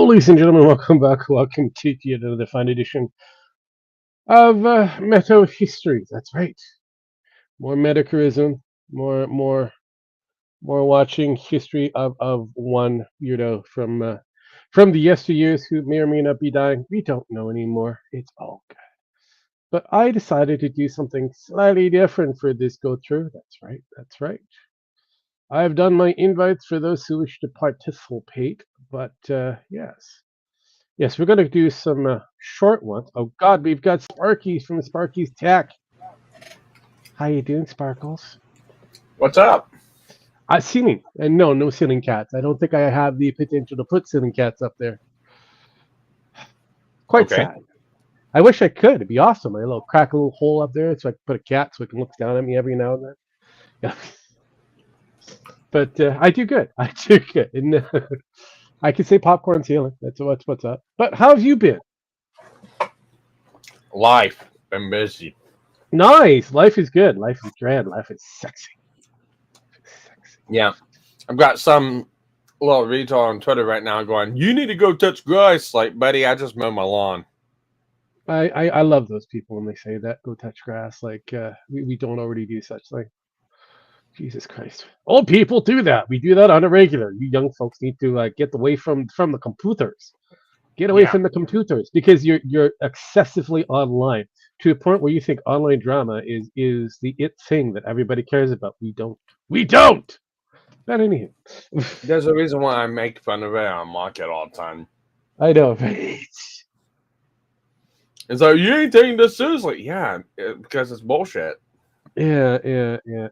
Hello, ladies and gentlemen. Welcome back. Welcome to yet another fine edition of Metohistory. That's right. More Metokurism. More watching history of one weirdo from the yesteryears who may or may not be dying. We don't know anymore. It's all good. But I decided to do something slightly different for this go through. That's right. That's right. I've done my invites for those who wish to participate. But yes. Yes, we're going to do some short ones. Oh God, we've got Sparky from Sparky's Tech. How you doing, Sparkles? What's up? Ceiling, and no ceiling cats. I don't think I have the potential to put ceiling cats up there. Quite Okay. sad. I wish I could. It'd be awesome. I crack a little hole up there so I can put a cat so it can look down at me every now and then. Yeah. But I do good. I do good. And, I can say popcorn ceiling. That's what's up. But how have you been? Life. Been busy. Nice. Life is good. Life is grand. Life is sexy. Yeah. I've got some little retard on Twitter right now going, you need to go touch grass. Like, buddy, I just mowed my lawn. I love those people when they say that. Go touch grass. Like we don't already do such thing. Jesus Christ. Old people do that. We do that on a regular. You young folks need to get away from the computers. Get away Yeah. from the computers because you're excessively online to a point where you think online drama is the it thing that everybody cares about. We don't. We don't. But anywho, There's a reason why I make fun of it. I mock it all the time. I know. Right? It's like, you ain't taking this seriously. Yeah, because it's bullshit. Yeah.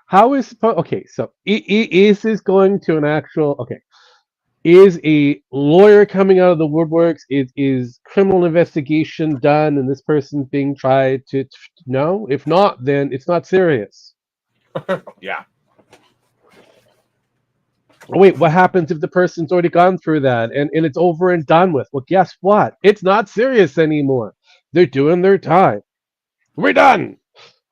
How is okay? So is this going to an actual okay? Is a lawyer coming out of the woodworks? Is criminal investigation done and this person's being tried to no? If not, then it's not serious. Yeah. Oh, wait, what happens if the person's already gone through that and it's over and done with? Well, guess what? It's not serious anymore. They're doing their time. We're done.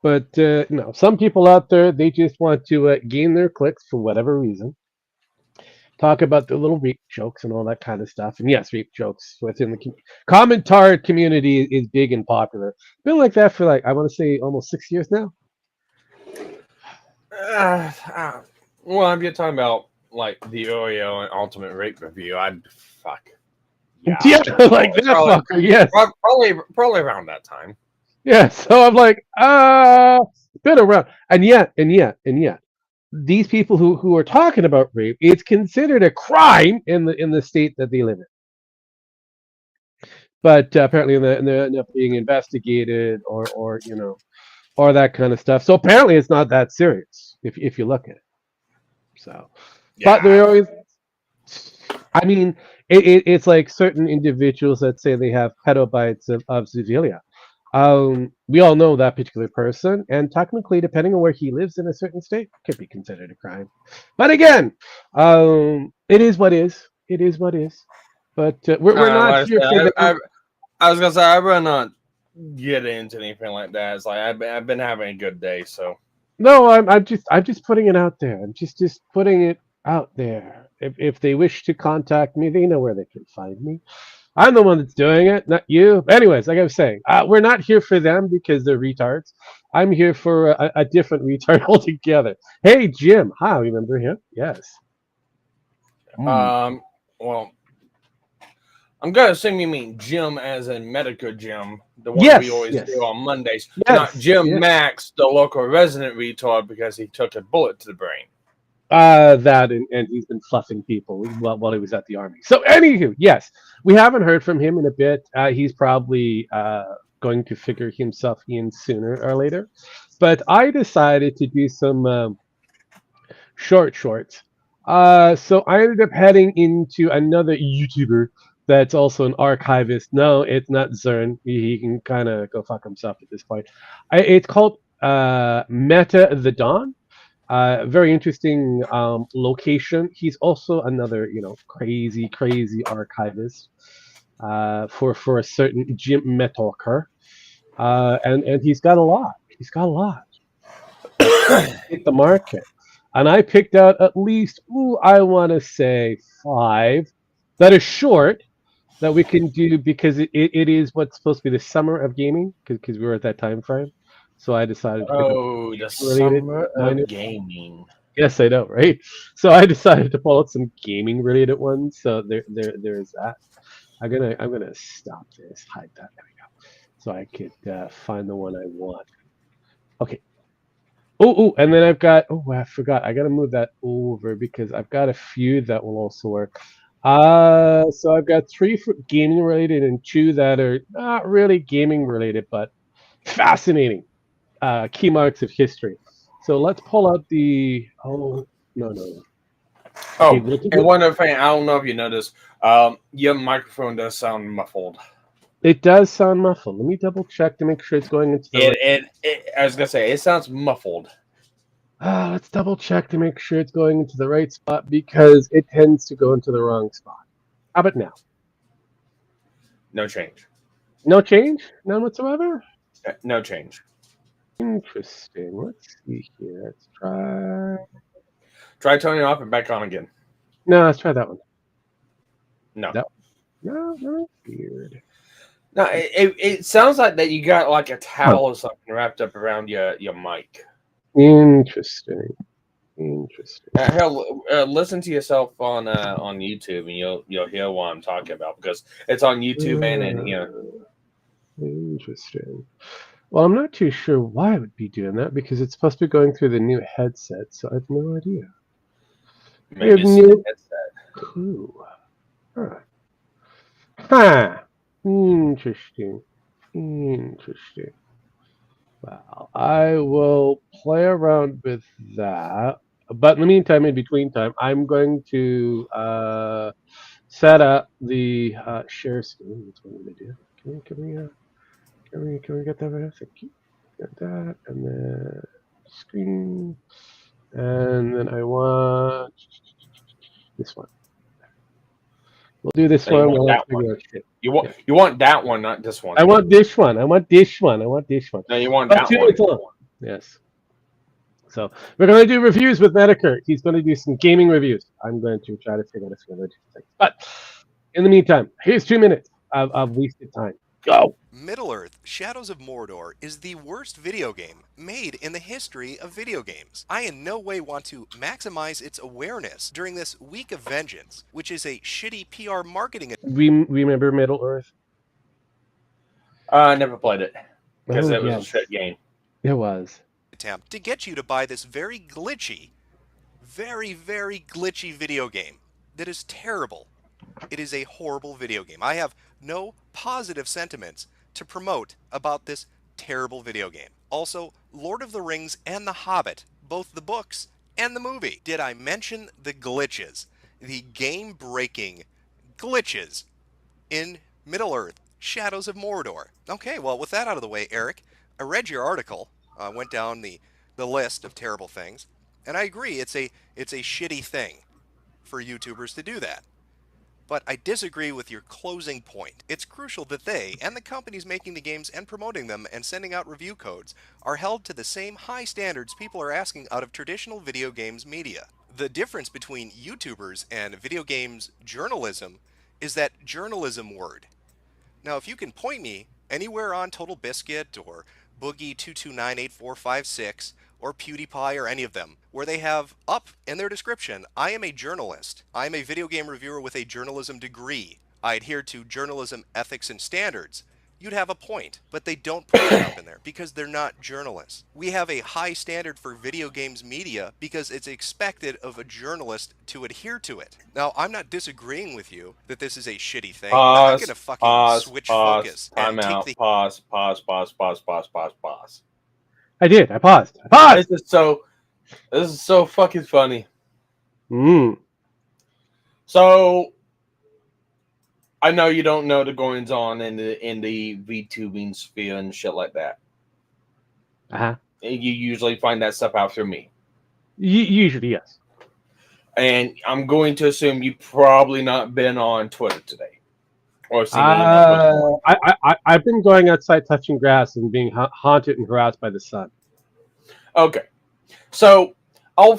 But no, some people out there they just want to gain their clicks for whatever reason. Talk about the little rape jokes and all that kind of stuff. And yes, rape jokes within the commentard community is big and popular. Been like that for like I want to say almost 6 years now. Uh, uh, well, if you're talking about like the Oreo and Ultimate Rape review, I'd fuck. Yeah, Yeah. like that fucker. Yes, Probably around that time. yeah. So I'm like, been around, and yet, these people who are talking about rape, it's considered a crime in the state that they live in. But apparently, they end up being investigated or that kind of stuff. So apparently, it's not that serious if you look at it. So, but they're Yeah. always. I mean, it's like certain individuals that say they have petabytes of Zevia. We all know that particular person, and technically, depending on where he lives in a certain state, could be considered a crime. But again, it is what is. It is what is. But we're not Like here I, for said, the. I was gonna say I would not get into anything like that. It's like I've been having a good day, so No, I'm just putting it out there. I'm just putting it out there. If they wish to contact me, they know where they can find me. I'm the one that's doing it, not you. Anyways, like I was saying, we're not here for them because they're retards. I'm here for a different retard altogether. Hey, Jim. Hi, remember him? Yes. well, I'm gonna assume you mean Jim as in Metokur Jim, the one we Yes, always yes, do on Mondays, not yes, Jim yes. Max, the local resident retard, because he took a bullet to the brain. That and he's been fluffing people while he was at the army. So, anywho, yes, we haven't heard from him in a bit. He's probably going to figure himself in sooner or later. But I decided to do some shorts. So I ended up heading into another YouTuber that's also an archivist. No, it's not Zern. He can kind of go fuck himself at this point. It's called Meta the Dawn. Very interesting location. He's also another, crazy archivist for a certain Jim Metokur. And he's got a lot. He's got a lot. Hit the market. And I picked out at least, I want to say five that are short that we can do because it is what's supposed to be the summer of gaming because we were at that time frame. So I decided to pick up Oh, the related summer minor. of gaming. Yes, I know, right? So I decided to pull out some gaming related ones. So there's that. I'm gonna stop this, hide that. There we go. So I could find the one I want. Okay. Oh, and then I've got. Oh, I forgot. I gotta move that over because I've got a few that will also work. So I've got three for gaming related and two that are not really gaming related, but fascinating. Key marks of history. So let's pull out the. Oh no. Okay, Oh, look at and one other thing, I don't know if you noticed, your microphone does sound muffled. it does sound muffled. Let me double check to make sure it's going into the right. I was gonna say it sounds muffled. Let's double check to make sure it's going into the right spot because it tends to go into the wrong spot. How about now? No change. No change? None whatsoever? No change. Interesting. Let's see here. Let's try. Try turning it off and back on again. No, let's try that one. No. No, weird. No, it sounds like that you got like a towel or something wrapped up around your mic. Interesting. Hell, listen to yourself on YouTube and you'll hear what I'm talking about because it's on YouTube and in here. Interesting. Well, I'm not too sure why I would be doing that because it's supposed to be going through the new headset, so I have no idea. Maybe it's the headset. Cool. Huh. Interesting. Well, I will play around with that. But in the meantime, in between time, I'm going to set up the share screen. That's what I'm going to do. Can we get that right? Thank you. Get that, and then screen, and then I want this one. We'll do this So one. you want that one. You want that one, not this one. I want this one. No, you want that one. Yes. So we're going to do reviews with Metokur. He's going to do some gaming reviews. I'm going to try to figure out some other things. But in the meantime, here's 2 minutes of wasted time. Go. Middle-earth: Shadows of Mordor is the worst video game made in the history of video games. I in no way want to maximize its awareness during this Week of Vengeance, which is a shitty PR marketing. Remember Middle-earth? I never played it because it was a shit game. It was. Attempt to get you to buy this very glitchy, very glitchy video game that is terrible. It is a horrible video game. I have no positive sentiments to promote about this terrible video game. Also, Lord of the Rings and The Hobbit, both the books and the movie. Did I mention the glitches? The game-breaking glitches in Middle-earth: Shadows of Mordor. Okay, well, with that out of the way, Eric, I read your article, went down the list of terrible things, and I agree it's a shitty thing for YouTubers to do that. But I disagree with your closing point. It's crucial that they, and the companies making the games and promoting them and sending out review codes, are held to the same high standards people are asking out of traditional video games media. The difference between YouTubers and video games journalism is that journalism word. Now, if you can point me anywhere on Total Biscuit or Boogie2298456 or PewDiePie or any of them, where they have up in their description, I am a journalist. I am a video game reviewer with a journalism degree. I adhere to journalism ethics and standards. You'd have a point, but they don't put that up in there because they're not journalists. We have a high standard for video games media because it's expected of a journalist to adhere to it. Now, I'm not disagreeing with you that this is a shitty thing. I'm not going to fucking switch focus and take the... Pause. I did. I paused. This is so fucking funny. So I know you don't know the goings on in the VTubing sphere and shit like that. You usually find that stuff out through me. Usually, yes. And I'm going to assume you've probably not been on Twitter today. Or seen I've been going outside touching grass and being haunted and harassed by the sun. Okay. So our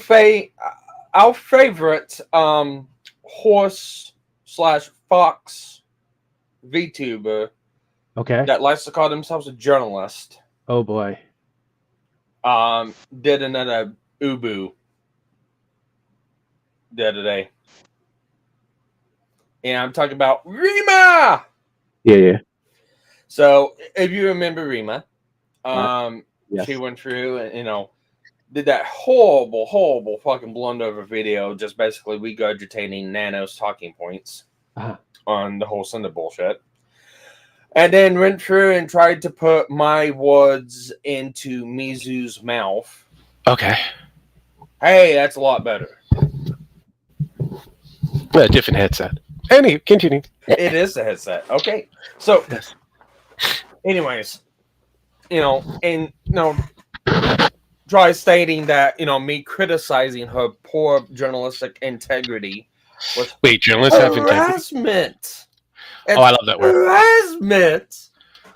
favorite horse Fox VTuber Okay. that likes to call themselves a journalist Oh boy. did another Ubu the other day. And I'm talking about Rima! Yeah. So, if you remember Rima, Yes. she went through and, did that horrible fucking blonde over video, just basically regurgitating Nano's talking points on the whole Cinder bullshit. And then went through and tried to put my words into Mizu's mouth. Okay. Hey, that's a lot better. A different headset. Anyway, continue. It is a headset. Okay. So, anyways, try stating that, me criticizing her poor journalistic integrity was journalists have integrity? harassment. Oh, I love that word. Harassment.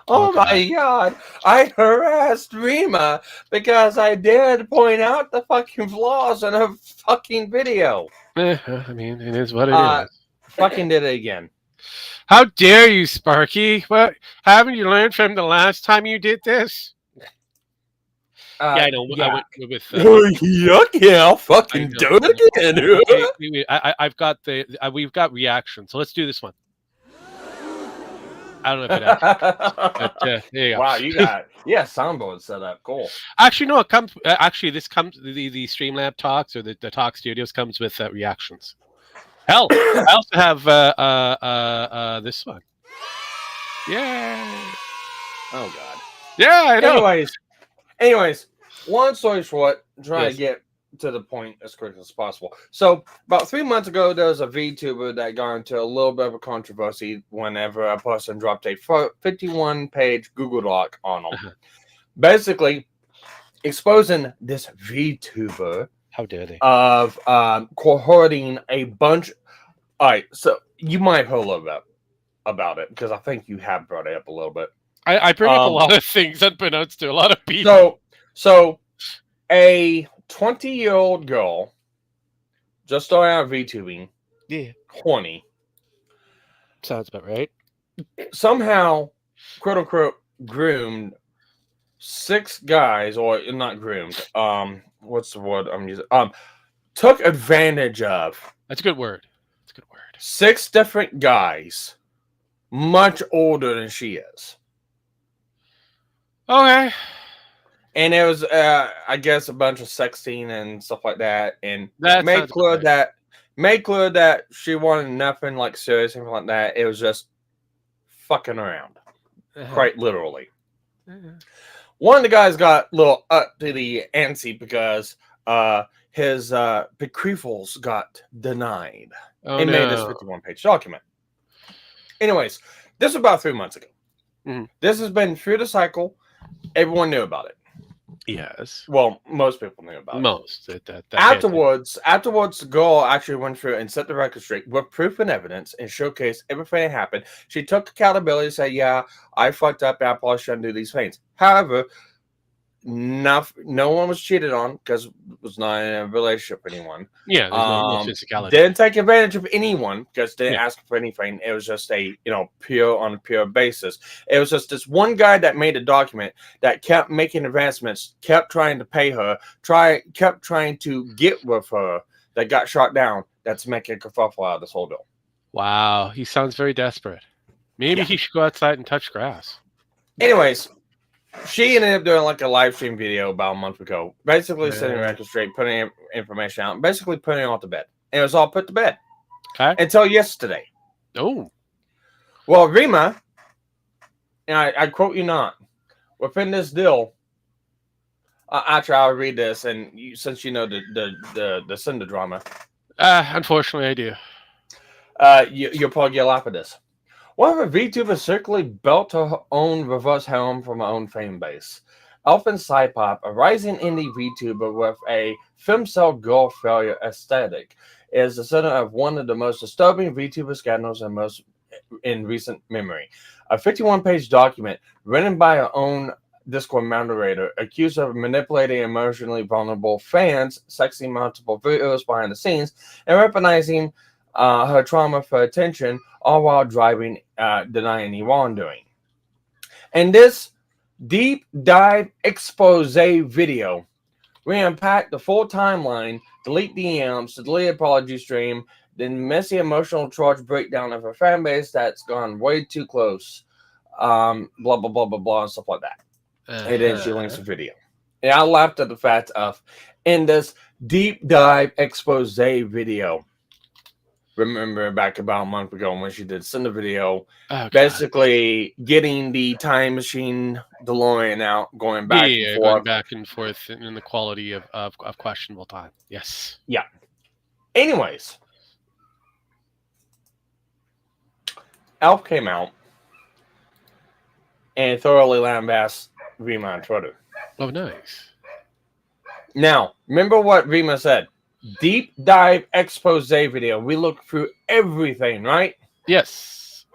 Oh my God. I harassed Rima because I did point out the fucking flaws in her fucking video. I mean, it is what it is. Fucking did it again. How dare you, Sparky? What? Haven't you learned from the last time you did this? I know. Yeah. I went with. Yuck! Yeah, I'll fucking do it again. I've got we've got reactions, so let's do this one. I don't know if it actually, but there you go. Wow, you got soundboard set up. Cool. Actually, no, it comes. This comes the Streamlab talks or the Talk Studios comes with reactions. Hell, I also have this one. Yay! Oh God. Yeah, I know. Anyways, long story short, trying to get to the point as quick as possible. So, about 3 months ago, there was a VTuber that got into a little bit of a controversy whenever a person dropped a 51-page Google Doc on them. Basically, exposing this VTuber. How dare they? Of cohorting a bunch. All right, so you might have heard a little bit about it because I think you have brought it up a little bit. I bring up a lot of things unbeknownst to a lot of people. So a 20-year-old girl just started out VTubing. Yeah. 20. Sounds about right. Somehow, quote unquote, groomed 6 guys, or not groomed. What's the word I'm using? Took advantage of. That's a good word. 6 different guys, much older than she is. Okay. And it was, I guess, a bunch of sexting and stuff like that, and made clear that she wanted nothing like serious, anything like that. It was just fucking around, quite literally. One of the guys got a little up to the ante because his bequeathals got denied. Made this 51-page document. Anyways, this was about 3 months ago. This has been through the cycle. Everyone knew about it. Yes. Well, most people knew about it. Afterwards, the girl actually went through and set the record straight with proof and evidence and showcased everything that happened. She took accountability and said, yeah, I fucked up and I probably shouldn't do these things. However, no one was cheated on because it was not in a relationship with anyone. Yeah, no physicality. Didn't take advantage of anyone because didn't ask for anything. It was just a pure basis. It was just this one guy that made a document that kept making advancements, kept trying to pay her, kept trying to get with her, that got shot down. That's making a kerfuffle out of this whole deal. Wow, he sounds very desperate. Maybe he should go outside and touch grass. Anyways, she ended up doing like a live stream video about a month ago, basically setting the record straight, putting information out, basically putting it all to bed. And it was all put to bed until yesterday. Oh, well, Rima, and I quote you not, within this deal. Actually, I'll read this, and since you know the Cinder drama, unfortunately, I do. You'll probably get a laugh at this. One of the VTubers secretly built her own reverse harem from her own fan base. Elfin Psypop, a rising indie VTuber with a femcel girl failure aesthetic, is the center of one of the most disturbing VTuber scandals in recent memory. A 51-page document written by her own Discord moderator accused of manipulating emotionally vulnerable fans, sexing multiple viewers behind the scenes, and weaponizing her trauma for attention, all while driving, denying any wrongdoing. In this deep dive expose video, we unpack the full timeline, delete DMs, the deleted apology stream, the messy emotional charge breakdown of a fan base that's gone way too close, blah, blah, blah, blah, blah, and stuff like that. And then she links the video. And I laughed at the fact of, in this deep dive expose video, remember back about a month ago when she did send a video, basically getting the time machine DeLorean out, going back and forth. Going back and forth in the quality of questionable time. Yes. Yeah. Anyways, Elf came out and thoroughly lambasted Rima on Twitter. Oh, nice. Now, remember what Rima said. Deep dive expose video. We look through everything, right? Yes.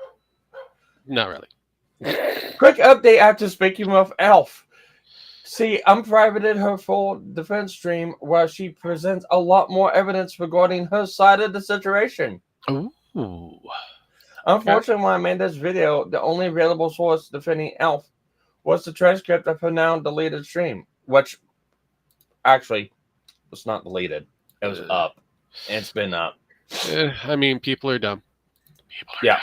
Not really. Quick update after speaking with Elf. See, unprivated her full defense stream where she presents a lot more evidence regarding her side of the situation. Ooh. Unfortunately, when I made this video, the only available source defending Elf was the transcript of her now deleted stream, which actually was not deleted. It was up. And it's been up. I mean, people are dumb. Dumb.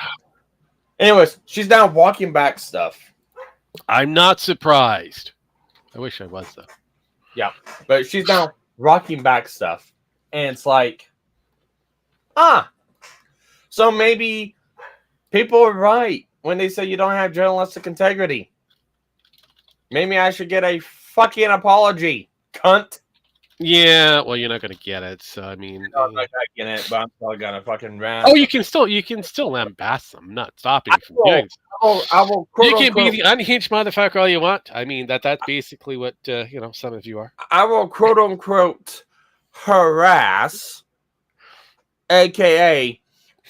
Anyways, she's now walking back stuff. I'm not surprised. I wish I was, though. Yeah. But she's now rocking back stuff. And it's like, so maybe people are right when they say you don't have journalistic integrity. Maybe I should get a fucking apology, cunt. Yeah, well, you're not gonna get it, so I mean, No, I'm not gonna get it, but I'm probably gonna fucking rant. Oh, you can still lambast them. I'm not stopping you from doing so. I will. You can be the unhinged motherfucker all you want. I mean, that's basically what some of you are. I will quote unquote harass, aka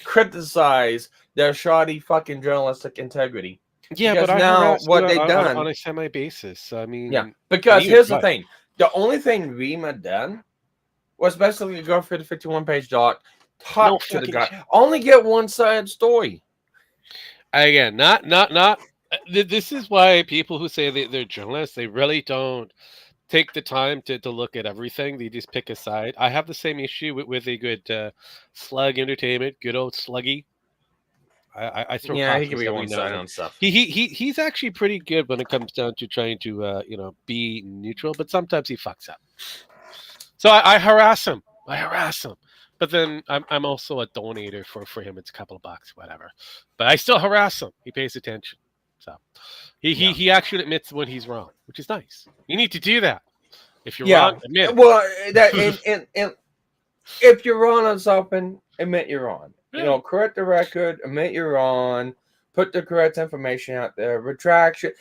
criticize their shoddy fucking journalistic integrity. Yeah, because but now what they've done on a semi basis. I mean, yeah, because here's the thing. The only thing Rima done was basically go through the 51-page doc, talk to the guy, only get one side story. Again, not. This is why people who say they're journalists, they really don't take the time to look at everything. They just pick a side. I have the same issue with a good slug entertainment, good old Sluggy. I throw he can be one side on stuff. He's actually pretty good when it comes down to trying to be neutral, but sometimes he fucks up. So I harass him. But then I'm also a donator for him. It's a couple of bucks, whatever. But I still harass him. He pays attention. So he actually admits when he's wrong, which is nice. You need to do that. If you're wrong, admit it. Well, and if you're wrong on something, admit you're wrong. Yeah. Correct the record, admit you're wrong, put the correct information out there, retraction.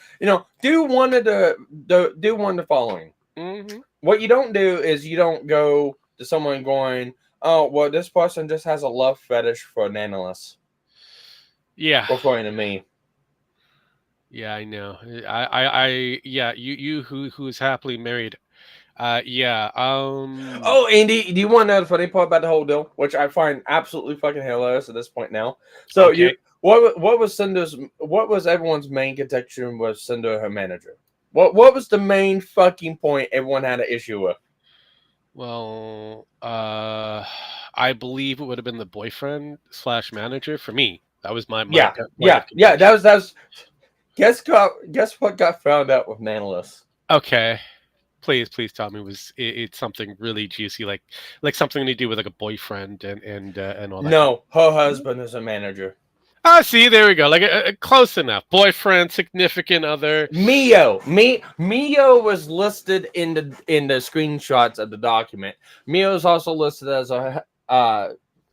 Do one of the following. Mm-hmm. What you don't do is you don't go to someone going, "Oh, well, this person just has a love fetish for nanoliths." Yeah, according to me. Yeah, I know. You who's happily married. Oh, Andy, do you want to know the funny part about the whole deal, which I find absolutely fucking hilarious at this point now? So okay. What was everyone's main contention was Cinder her manager? What was the main fucking point everyone had an issue with? Well, I believe it would have been the boyfriend / manager for me. That was my yeah. That was. Guess what got found out with Nanolith? Okay. Please tell me it's something really juicy, like something to do with like a boyfriend and all that. No, her husband is a manager. Ah, see, there we go. Like close enough. Boyfriend, significant other. Mio was listed in the screenshots of the document. Mio is also listed as a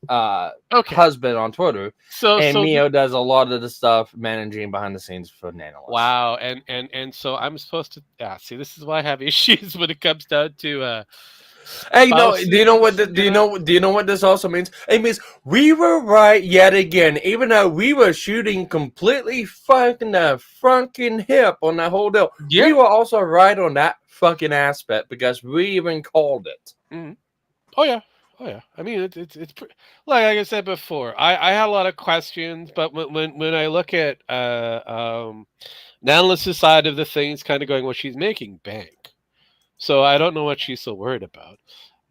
husband on Twitter. So Mio does a lot of the stuff managing behind the scenes for Nanolith. Wow, and so I'm supposed to see, this is why I have issues when it comes down to hey, no, do you know what this also means? It means we were right yet again, even though we were shooting completely fucking hip on that whole deal. Yeah. We were also right on that fucking aspect because we even called it. Mm-hmm. Oh yeah. Oh yeah, I mean like I said before, I had a lot of questions, but when I look at the analysis side of the things, kind of going, well, she's making bank, so I don't know what she's so worried about.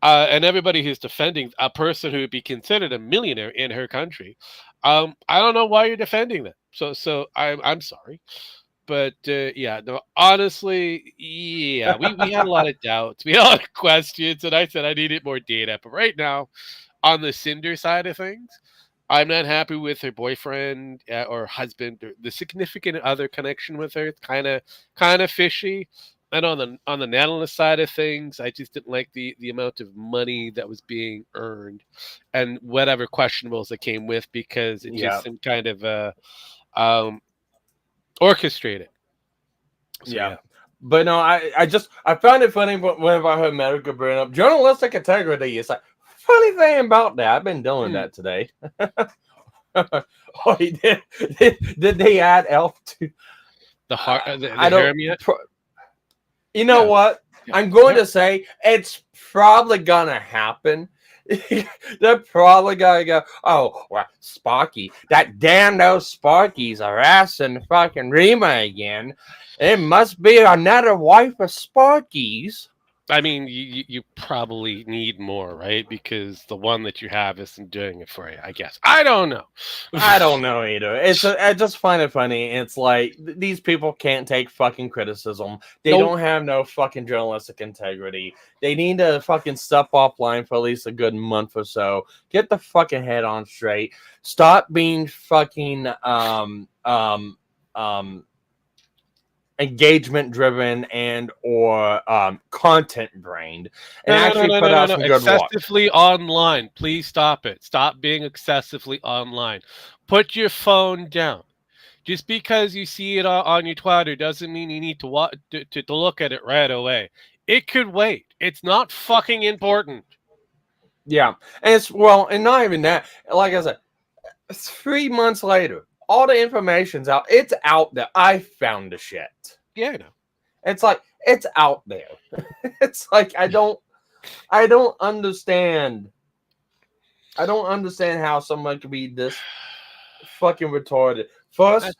And everybody who's defending a person who would be considered a millionaire in her country, I don't know why you're defending them. So I'm sorry. But yeah, no, honestly, yeah, we had a lot of doubts. We had a lot of questions, and I said I needed more data. But right now, on the Cinder side of things, I'm not happy with her boyfriend or husband, or the significant other connection with her. It's kind of fishy. And on the analyst side of things, I just didn't like the amount of money that was being earned, and whatever questionables that came with, because it just seemed kind of um, orchestrated. So, yeah. But no, I found it funny whenever I heard Metokur bring up journalistic integrity. It's like, funny thing about that, I've been doing that today. Oh, he did. Did they add Elf to the heart? I don't. Yet? You know what? I'm going to say it's probably gonna happen. They're probably gonna go, oh, well, Sparky, that damn those Sparkies are harassing fucking Rima again. It must be another wife of Sparky's. I mean, you probably need more, right? Because the one that you have isn't doing it for you, I guess. I don't know. I don't know either. I just find it funny. It's like these people can't take fucking criticism. They don't have no fucking journalistic integrity. They need to fucking step offline for at least a good month or so. Get the fucking head on straight. Stop being fucking engagement driven and or content brained, and actually put out some good excessively online. Please stop it. Stop being excessively online. Put your phone down. Just because you see it on your Twitter doesn't mean you need to look at it right away. It could wait. It's not fucking important. Yeah, and not even that. Like I said, 3 months later, all the information's out. It's out there. I found the shit. Yeah, I know. It's like it's out there. It's like I don't understand. I don't understand how someone could be this fucking retarded. First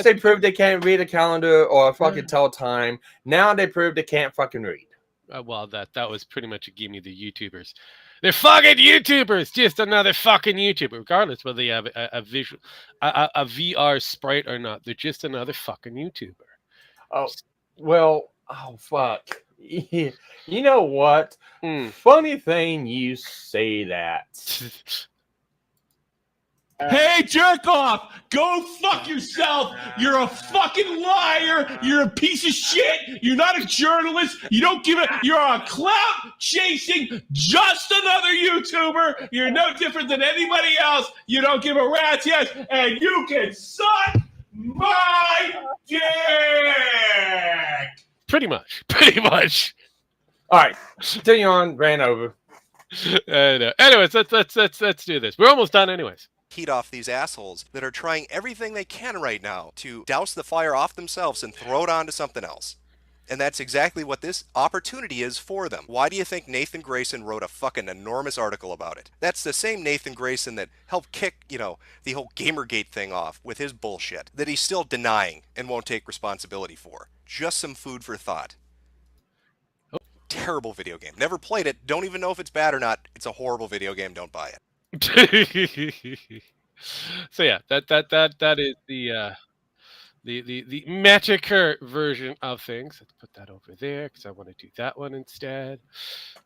they proved they can't read a calendar or fucking tell time. Now they prove they can't fucking read. Well, that was pretty much a give me the YouTubers. They're fucking YouTubers. Just another fucking YouTuber, regardless whether they have a visual, a VR sprite or not. They're just another fucking YouTuber. Oh, well, oh fuck. You know what? Funny thing you say that. Hey, jerk off! Go fuck yourself! You're a fucking liar! You're a piece of shit! You're not a journalist! You don't give a... You're a clout chasing just another YouTuber! You're no different than anybody else! You don't give a rat's ass! And you can suck my dick! Pretty much. All right, continue on. Ran over. Anyways, let's do this. We're almost done, anyways. Heat off these assholes that are trying everything they can right now to douse the fire off themselves and throw it onto something else. And that's exactly what this opportunity is for them. Why do you think Nathan Grayson wrote a fucking enormous article about it? That's the same Nathan Grayson that helped kick, the whole Gamergate thing off with his bullshit that he's still denying and won't take responsibility for. Just some food for thought. Terrible video game. Never played it. Don't even know if it's bad or not. It's a horrible video game. Don't buy it. So yeah, that is the Metokur version of things. Let's put that over there because I want to do that one instead.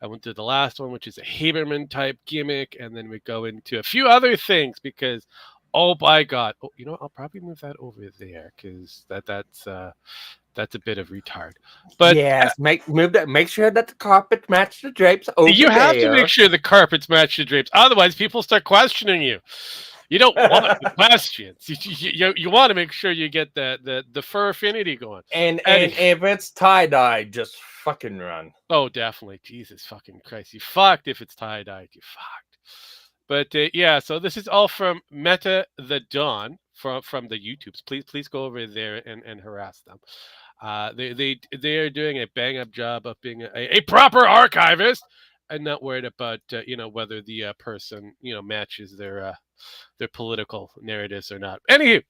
I went to the last one, which is a Haberman type gimmick, and then we go into a few other things because, oh my god, I'll probably move that over there because that's a bit of retard. But yes, make sure that the carpet match the drapes. You have to make sure the carpets match the drapes. Otherwise, people start questioning you. You don't want the questions. You want to make sure you get the fur affinity going. And if it's tie-dye, just fucking run. Oh, definitely. Jesus fucking Christ. You fucked if it's tie-dyed. You fucked. But yeah, so this is all from Meta the Dawn from the YouTubes. Please go over there and harass them. They are doing a bang up job of being a proper archivist, I'm not worried about whether the person matches their political narratives or not. Anywho,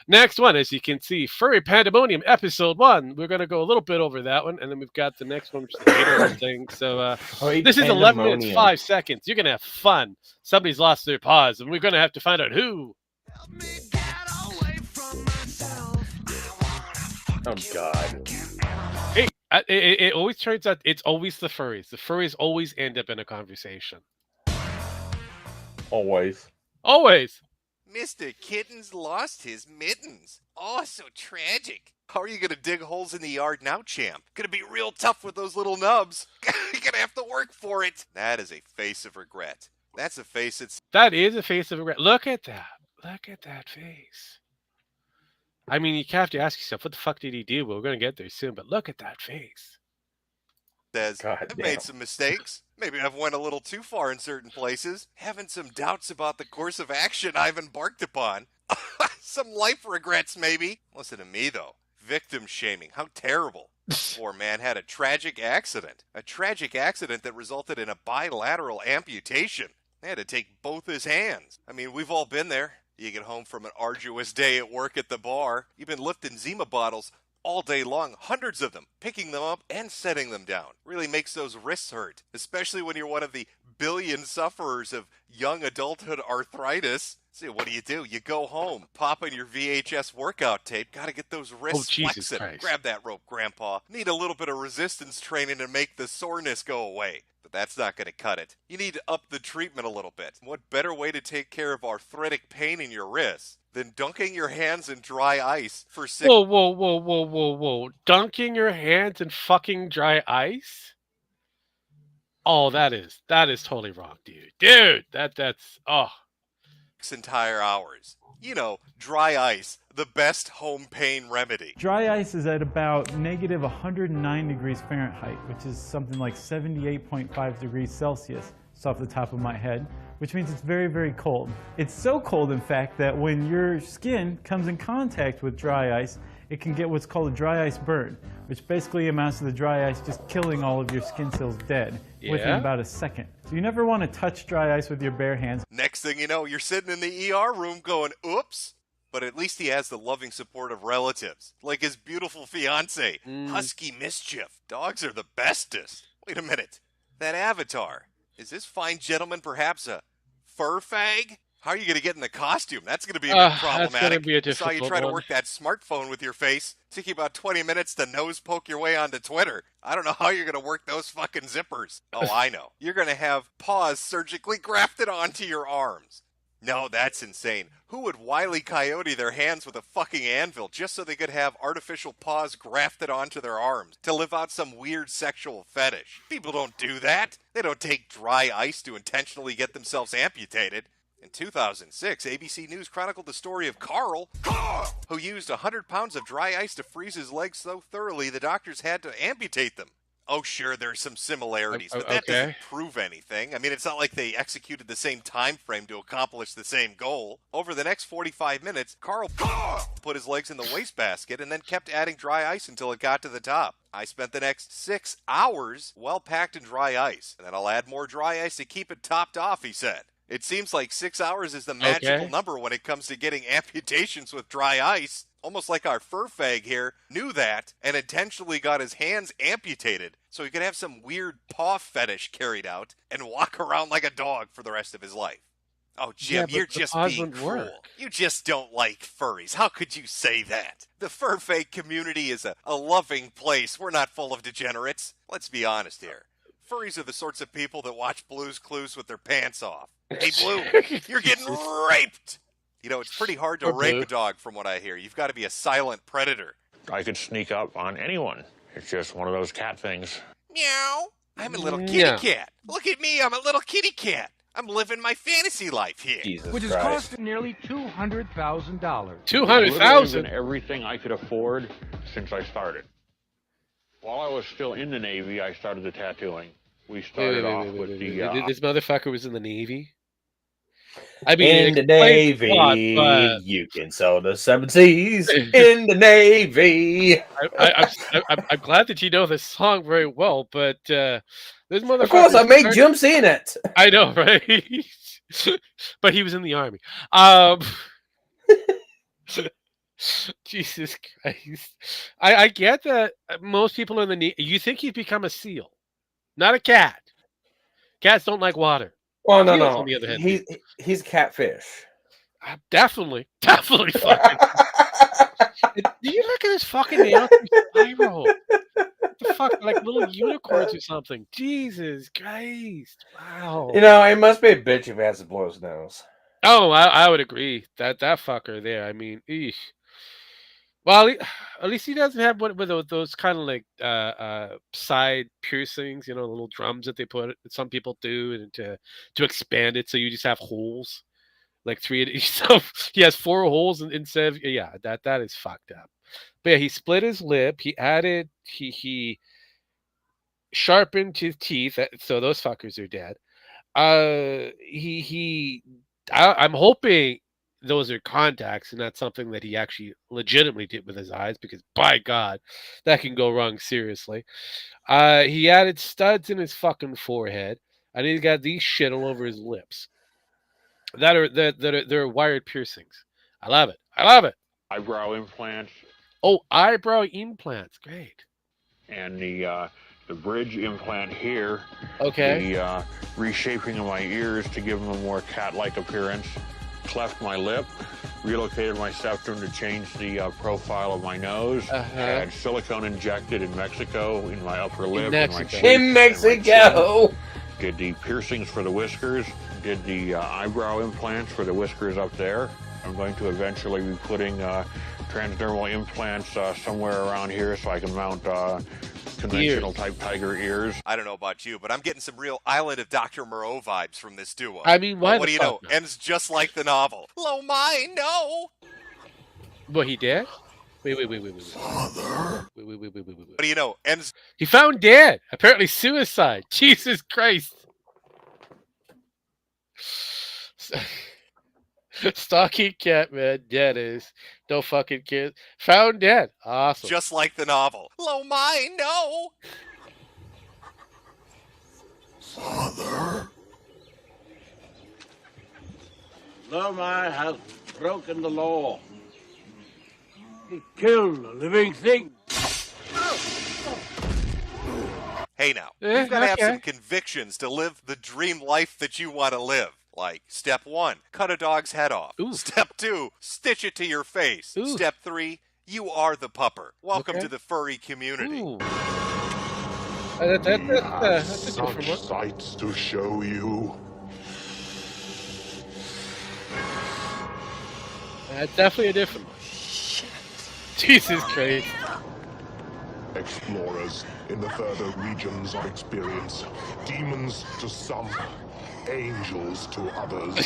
next one, as you can see, Furry Pandemonium episode 1. We're gonna go a little bit over that one, and then we've got the next one, which is the hater thing. So this is 11 minutes 5 seconds. You're gonna have fun. Somebody's lost their paws, and we're gonna have to find out who. Oh God. Hey, it always turns out it's always the furries. The furries always end up in a conversation. Always. Always. Mr. Kitten's lost his mittens. Oh, so tragic. How are you going to dig holes in the yard now, champ? Going to be real tough with those little nubs. You're going to have to work for it. That is a face of regret. That's a face that's... That is a face of regret. Look at that. Look at that face. I mean, you have to ask yourself, what the fuck did he do? Well, we're going to get there soon, but look at that face. Says, I've made some mistakes. Maybe I've went a little too far in certain places. Having some doubts about the course of action I've embarked upon. Some life regrets, maybe. Listen to me, though. Victim shaming. How terrible. Poor man had a tragic accident. A tragic accident that resulted in a bilateral amputation. They had to take both his hands. I mean, we've all been there. You get home from an arduous day at work at the bar. You've been lifting Zima bottles all day long, hundreds of them, picking them up and setting them down. Really makes those wrists hurt, especially when you're one of the billion sufferers of young adulthood arthritis. So what do? You go home, pop in your VHS workout tape, gotta get those wrists flexing. Grab that rope, Grandpa. Need a little bit of resistance training to make the soreness go away. But that's not going to cut it. You need to up the treatment a little bit. What better way to take care of arthritic pain in your wrists than dunking your hands in dry ice for 6... Whoa. Dunking your hands in fucking dry ice? Oh, that is totally wrong, dude. Dude, that's... entire hours. You know, dry ice, the best home pain remedy. Dry ice is at about negative 109 degrees Fahrenheit, which is something like 78.5 degrees Celsius. It's off the top of my head, which means it's very, very cold. It's so cold, in fact, that when your skin comes in contact with dry ice, it can get what's called a dry ice burn, which basically amounts to the dry ice just killing all of your skin cells dead within about a second. So you never want to touch dry ice with your bare hands. Next thing you know, you're sitting in the ER room going, oops. But at least he has the loving support of relatives, like his beautiful fiance, Husky Mischief. Dogs are the bestest. Wait a minute. That avatar. Is this fine gentleman perhaps a fur fag? How are you going to get in the costume? That's going to be a bit problematic. That's going to be a difficult Saw you try to work that smartphone with your face. Took you about 20 minutes to nose poke your way onto Twitter. I don't know how you're going to work those fucking zippers. Oh, I know. You're going to have paws surgically grafted onto your arms. No, that's insane. Who would Wile E. Coyote their hands with a fucking anvil just so they could have artificial paws grafted onto their arms to live out some weird sexual fetish? People don't do that. They don't take dry ice to intentionally get themselves amputated. In 2006, ABC News chronicled the story of Carl, who used 100 pounds of dry ice to freeze his legs so thoroughly the doctors had to amputate them. Oh, sure, there's some similarities, but that doesn't prove anything. I mean, it's not like they executed the same time frame to accomplish the same goal. Over the next 45 minutes, Carl put his legs in the wastebasket and then kept adding dry ice until it got to the top. I spent the next 6 hours well packed in dry ice, and then I'll add more dry ice to keep it topped off, he said. It seems like 6 hours is the magical number when it comes to getting amputations with dry ice. Almost like our fur fag here knew that and intentionally got his hands amputated so he could have some weird paw fetish carried out and walk around like a dog for the rest of his life. Oh, Jim, you're just being cruel. You just don't like furries. How could you say that? The fur fag community is a loving place. We're not full of degenerates. Let's be honest here. Furries are the sorts of people that watch Blue's Clues with their pants off. Hey, Blue, you're getting raped! You know, it's pretty hard to rape a dog from what I hear. You've got to be a silent predator. I could sneak up on anyone. It's just one of those cat things. Meow. I'm a little kitty cat. Look at me, I'm a little kitty cat. I'm living my fantasy life here. Jesus Which has cost nearly $200,000. $200,000? Everything I could afford since I started. While I was still in the Navy, I started the tattooing. We started off with the... This motherfucker was in the Navy? I mean, in the Navy, but you can sail the 7 seas in the Navy. I'm glad that you know this song very well, but this motherfucker. Of course, I made Jim sing it. I know, right? But he was in the army. Jesus Christ! I get that most people in the Navy. You think he'd become a SEAL, not a cat. Cats don't like water. Well, no, Seals, no. on the other hand, He's catfish. definitely fucking. Do you look at his fucking nails? Spiral. What the fuck? Like little unicorns or something. Jesus Christ! Wow. You know, it must be a bitch if he has to blow his nose. Oh, I would agree that fucker there. I mean, eesh. Well, at least he doesn't have one with those kind of like side piercings, you know, little drums that they put. Some people do, and to expand it, so you just have holes, like 3 at each. So he has 4 holes instead of that is fucked up. But yeah, he split his lip. He added he sharpened his teeth, so those fuckers are dead. I'm hoping those are contacts and not something that he actually legitimately did with his eyes, because by God, that can go wrong seriously. He added studs in his fucking forehead, and he's got these shit all over his lips. They're wired piercings. I love it. Eyebrow implants. Oh, eyebrow implants, great. And the bridge implant here. Okay. The reshaping of my ears to give them a more cat-like appearance. Cleft my lip, relocated my septum to change the profile of my nose. Had silicone injected in Mexico in my upper lip. In Mexico! Did the piercings for the whiskers. Did the eyebrow implants for the whiskers up there. I'm going to eventually be putting transdermal implants somewhere around here so I can mount conventional type tiger ears. I don't know about you, but I'm getting some real Island of Dr. Moreau vibes from this duo. I mean, why? What do you know? Ends just like the novel. Lo my no. What he did? Wait. Father. Wait. What do you know? Ends. He found dead. Apparently suicide. Jesus Christ. Stalking cat, man. Dead is. No fucking kids. Found dead. Awesome. Just like the novel. Lo my no. Father. Lomai has broken the law. He killed a living thing. Hey now, you've got to have some convictions to live the dream life that you want to live. Like, step 1, cut a dog's head off. Ooh. Step 2, stitch it to your face. Ooh. Step 3, you are the pupper. Welcome to the furry community. That's a different one. Sights to show you. That's definitely a different one. Jesus Christ. Explorers in the further regions of experience. Demons to some, angels to others.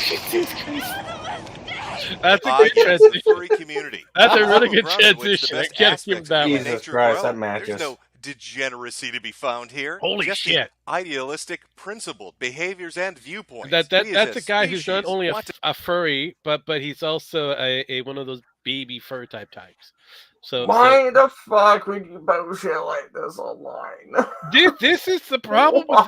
That's a good transition. Furry community. That's a really good transition. I can't give that one. Jesus Christ, that matches. There's no degeneracy to be found here. Holy just shit. Idealistic, principled behaviors and viewpoints. That's a guy who's not only a furry, but he's also a one of those baby fur types. So why the fuck would you post shit like this online? This is the problem with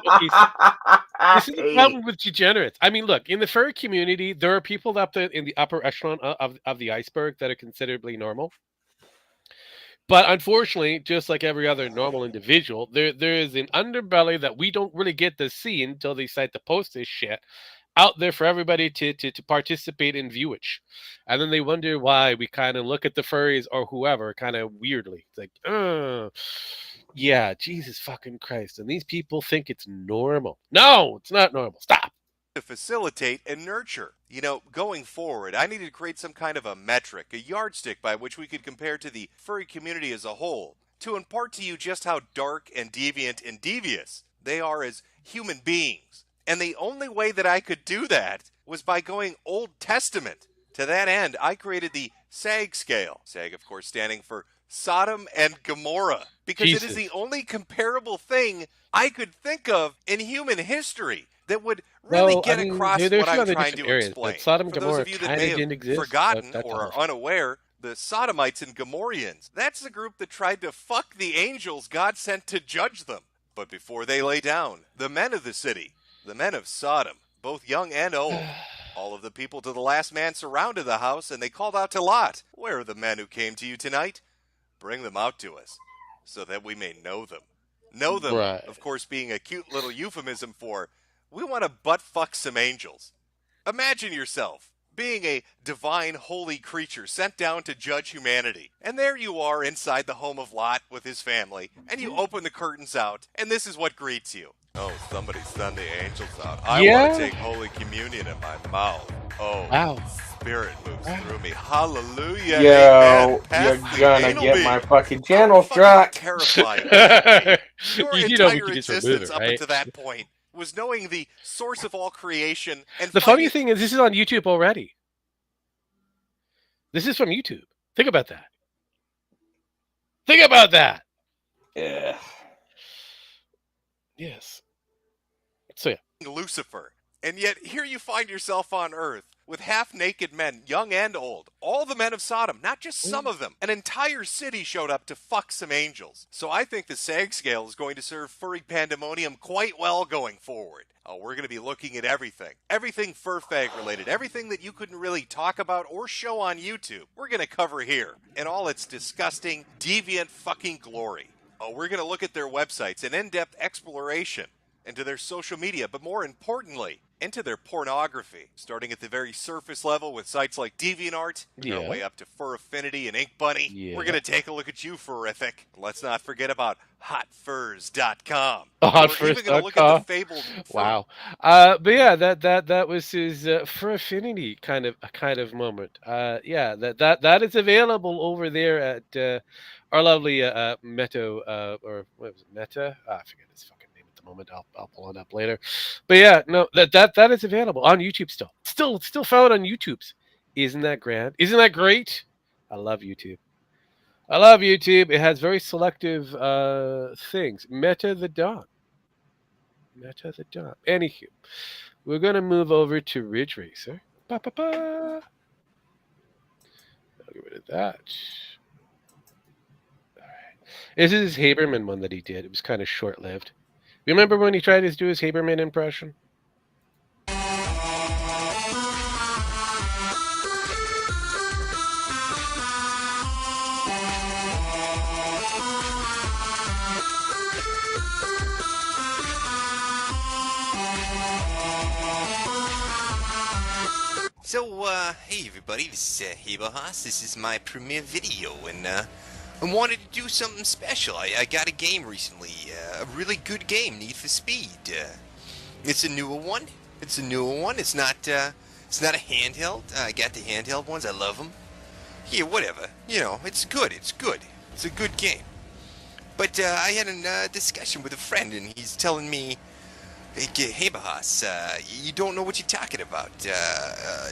this is the problem with degenerates. I mean, look, in the furry community, there are people up there in the upper echelon of the iceberg that are considerably normal. But unfortunately, just like every other normal individual, there is an underbelly that we don't really get to see until they decide to post this shit out there for everybody to participate in viewage. And then they wonder why we kind of look at the furries or whoever kind of weirdly. It's like, yeah, Jesus fucking Christ. And these people think it's normal. No, it's not normal. Stop. To facilitate and nurture. You know, going forward, I needed to create some kind of a metric, a yardstick by which we could compare to the furry community as a whole, to impart to you just how dark and deviant and devious they are as human beings. And the only way that I could do that was by going Old Testament. To that end, I created the SAG scale. SAG, of course, standing for Sodom and Gomorrah. Because it is the only comparable thing I could think of in human history. that would really Well, get I mean, across there are a what few I'm other trying different to areas, explain. but Sodom and For those Gomorrah of you that kind may of have didn't exist. forgotten That's or all. are unaware, the Sodomites and Gomorrheans, that's the group that tried to fuck the angels God sent to judge them. But before they lay down, the men of the city, the men of Sodom, both young and old, all of the people to the last man surrounded the house, and they called out to Lot, "Where are the men who came to you tonight? Bring them out to us, so that we may know them." Know them, Right. of course, being a cute little euphemism for, we want to butt fuck some angels. Imagine yourself being a divine, holy creature sent down to judge humanity. And there you are inside the home of Lot with his family, and you open the curtains out, and this is what greets you. "Oh, somebody send the angels out. I want to take Holy Communion in my mouth. Oh, wow. Spirit moves through me. Hallelujah, Yo, amen. you're gonna get my fucking channel struck. Terrifying. Your You know we entire could just remove existence it, up right? until that point was knowing the source of all creation and The funny thing is, this is on YouTube already. This is from YouTube. Think about that. Think about that. Yeah. Yes. So yeah. Lucifer. And yet here you find yourself on Earth with half-naked men, young and old, all the men of Sodom, not just some of them. An entire city showed up to fuck some angels. So I think the SAG scale is going to serve furry pandemonium quite well going forward. We're going to be looking at everything. Everything fur-fag related. Everything that you couldn't really talk about or show on YouTube. We're going to cover here in all its disgusting, deviant fucking glory. We're going to look at their websites, an in-depth exploration into their social media, but more importantly, into their pornography, starting at the very surface level with sites like DeviantArt, our way up to Fur Affinity and Ink Bunny. Yeah. We're going to take a look at you, Furrific. Let's not forget about hotfurs.com. Hotfurs.com. We're even going to look at the fabled Wow. But yeah, that was his Fur Affinity kind of moment. Yeah, that is available over there at our lovely Meto or what was it, Meta? I forget his fucking name at the moment. I'll pull it up later. But yeah, no, that is available on YouTube still. Still found on YouTube's. Isn't that grand? Isn't that great? I love YouTube. I love YouTube. It has very selective things. Meta the Dawn. Anywho, we're gonna move over to Ridge Racer. I'll get rid of that. This is his Haberman one that he did. It was kind of short-lived. Remember when he tried to do his Haberman impression? So, hey everybody, this is Haberhaus. This is my premiere video, and I wanted to do something special. I got a game recently, a really good game, Need for Speed. It's a newer one. It's not a handheld. I got the handheld ones. I love them. Yeah, whatever. You know, it's good. It's a good game. But I had a discussion with a friend, and he's telling me, "Hey, Bahas, you don't know what you're talking about.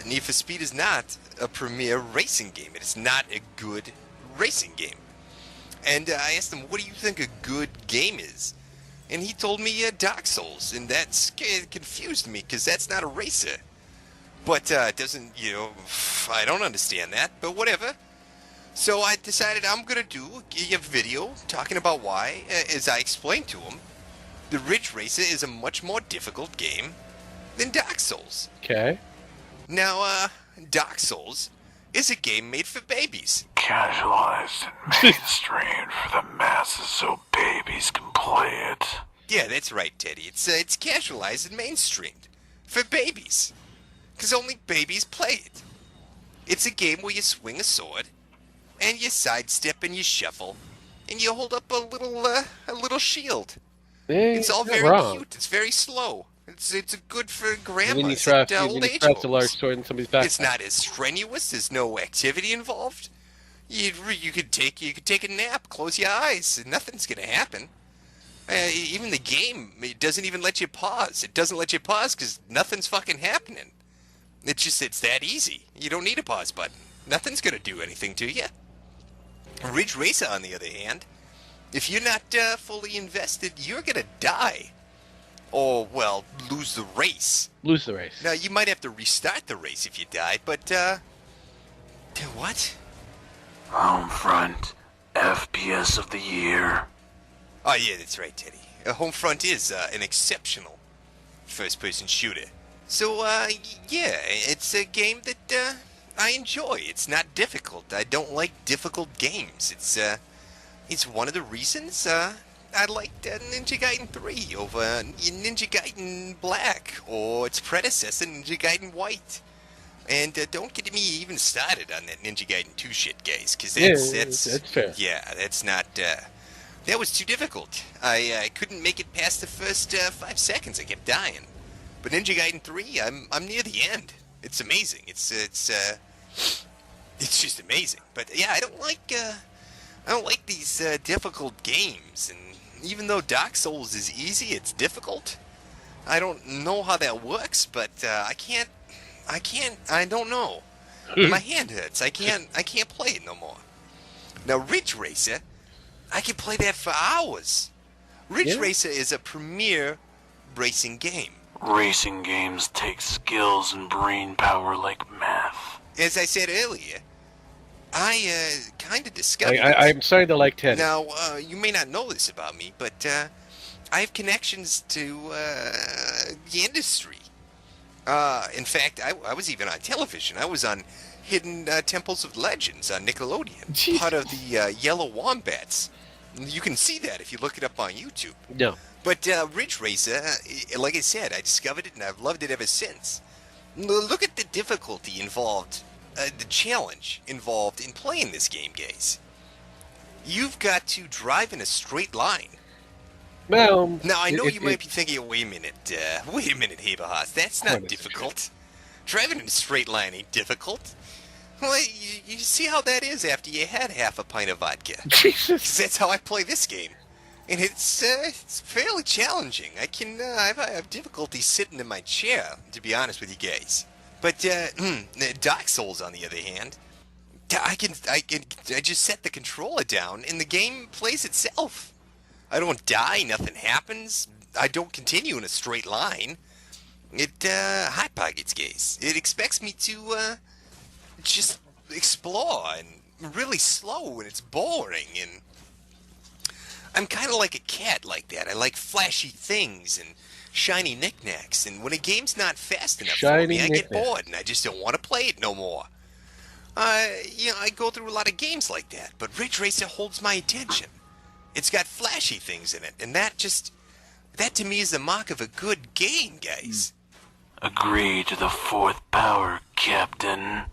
Need for Speed is not a premier racing game. It is not a good racing game." And I asked him, "What do you think a good game is?" And he told me Dark Souls, and that confused me, because that's not a racer. But it doesn't, I don't understand that, but whatever. So I decided I'm going to do a video talking about why, as I explained to him, the Ridge Racer is a much more difficult game than Dark Souls. Okay. Now, Dark Souls is a game made for babies. Casualized and mainstreamed for the masses so babies can play it. Yeah, that's right, Teddy. It's casualized and mainstreamed for babies. Because only babies play it. It's a game where you swing a sword, and you sidestep and you shuffle, and you hold up a little shield. It's all very cute. It's very slow. It's good for grandmas and old age a large sword in somebody's back. It's not as strenuous. There's no activity involved. You could take a nap, close your eyes, and nothing's gonna happen. Even the game, it doesn't even let you pause. It doesn't let you pause because nothing's fucking happening. It's that easy. You don't need a pause button. Nothing's gonna do anything to you. Ridge Racer, on the other hand, if you're not fully invested, you're gonna die. Or, well, lose the race. Lose the race. Now, you might have to restart the race if you die, but, what? Homefront, FPS of the year. Oh, yeah, that's right, Teddy. Homefront is an exceptional first-person shooter. So, yeah, it's a game that I enjoy. It's not difficult. I don't like difficult games. It's one of the reasons I liked Ninja Gaiden 3 over Ninja Gaiden Black or its predecessor, Ninja Gaiden White. And don't get me even started on that Ninja Gaiden 2 shit, guys, because that's fair. Yeah, that's not. That was too difficult. I couldn't make it past the first 5 seconds. I kept dying. But Ninja Gaiden 3, I'm near the end. It's amazing. It's just amazing. But yeah, I don't like these difficult games. And even though Dark Souls is easy, it's difficult. I don't know how that works, but I don't know. My hand hurts. I can't play it no more. Now, Ridge Racer, I can play that for hours. Ridge Racer is a premier racing game. Racing games take skills and brain power like math. As I said earlier, I kind of discovered I'm starting to like Teddy. Now, you may not know this about me, but I have connections to the industry. In fact, I was even on television. I was on Hidden Temples of Legends on Nickelodeon, part of the Yellow Wombats. You can see that if you look it up on YouTube. No. But Ridge Racer, like I said, I discovered it and I've loved it ever since. Look at the difficulty involved, the challenge involved in playing this game, guys. You've got to drive in a straight line. Well, now I know you might be thinking, wait a minute, Haberhaus, that's not difficult. Driving in a straight line ain't difficult. Well, you see how that is after you had half a pint of vodka. Jesus. 'Cause that's how I play this game, and it's fairly challenging. I have difficulty sitting in my chair, to be honest with you guys. But Dark Souls, on the other hand, I just set the controller down and the game plays itself. I don't die, nothing happens. I don't continue in a straight line. It hot pockets, guys. It expects me to just explore and really slow, and it's boring. And I'm kind of like a cat like that. I like flashy things and shiny knickknacks. And when a game's not fast enough for me, I get bored and I just don't want to play it no more. I go through a lot of games like that, but Ridge Racer holds my attention. It's got flashy things in it, and that to me is the mark of a good game, guys. Agree to the fourth power, Captain.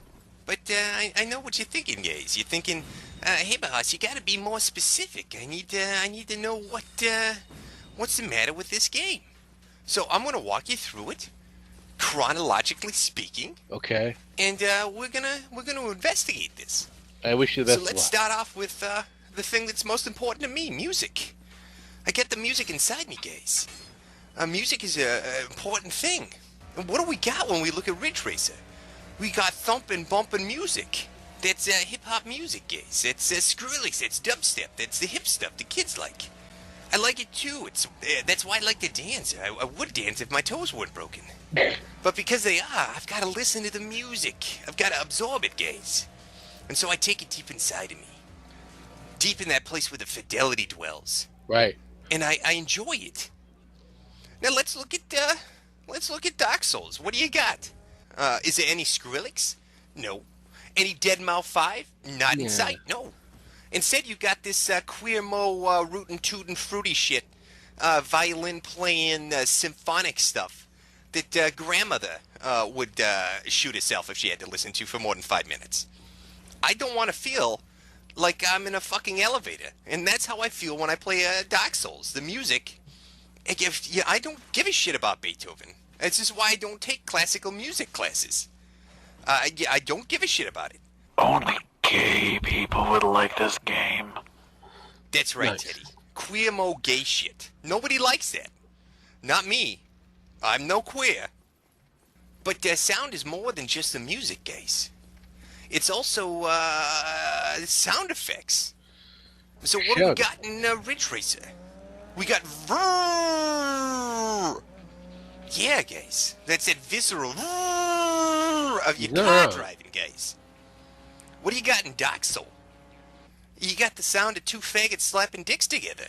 But I know what you're thinking, guys. You're thinking, hey, boss, you gotta be more specific. I need to know what's the matter with this game. So I'm gonna walk you through it, chronologically speaking. Okay. And we're gonna investigate this. I wish you the best. So let's start off with the thing that's most important to me, music. I get the music inside me, guys. Music is an important thing. And what do we got when we look at Ridge Racer? We got thumping, bumping music. That's hip-hop music, guys. It's Skrillex, it's dubstep, that's the hip stuff the kids like. I like it too. That's why I like to dance. I would dance if my toes weren't broken. But because they are, I've got to listen to the music. I've got to absorb it, guys. And so I take it deep inside of me. Deep in that place where the fidelity dwells. Right. And I enjoy it. Now let's look at Dark Souls. What do you got? Is there any Skrillex? No. Any Deadmau 5? Not in sight. No. Instead, you got this queer mo rootin' tootin' fruity shit, violin playing symphonic stuff that grandmother would shoot herself if she had to listen to for more than 5 minutes. I don't want to feel like I'm in a fucking elevator, and that's how I feel when I play Dark Souls. The music, I don't give a shit about Beethoven. This is why I don't take classical music classes. I don't give a shit about it. Only gay people would like this game. That's right, Nice. Teddy. Queer mo gay shit. Nobody likes that. Not me. I'm no queer. But sound is more than just the music, guys. It's also sound effects. So what do we got in Ridge Racer? We got yeah, guys. That's that visceral of your car driving, guys. What do you got in Dark Soul? You got the sound of two faggots slapping dicks together.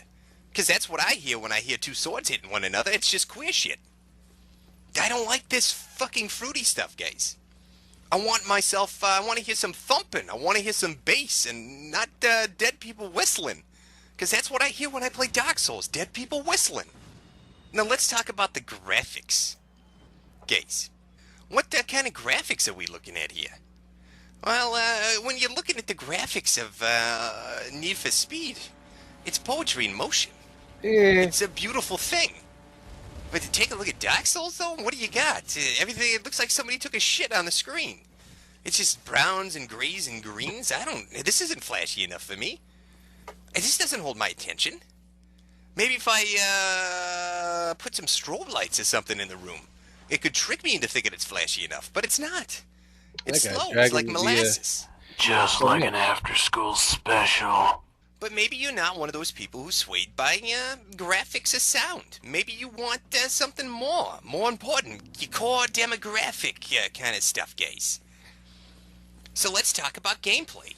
Because that's what I hear when I hear two swords hitting one another. It's just queer shit. I don't like this fucking fruity stuff, guys. I want to hear some thumping. I want to hear some bass and not dead people whistling. Because that's what I hear when I play Dark Souls. Dead people whistling. Now let's talk about the graphics. Guys, what kind of graphics are we looking at here? Well, when you're looking at the graphics of Need for Speed, it's poetry in motion. It's a beautiful thing. But to take a look at Dark Souls, though, what do you got? Everything, it looks like somebody took a shit on the screen. It's just browns and grays and greens. This isn't flashy enough for me. This doesn't hold my attention. Maybe if I put some strobe lights or something in the room, it could trick me into thinking it's flashy enough, but it's not. It's slow. It's like molasses. Just like an after-school special. But maybe you're not one of those people who's swayed by graphics or sound. Maybe you want something more important, your core demographic kind of stuff, guys. So let's talk about gameplay.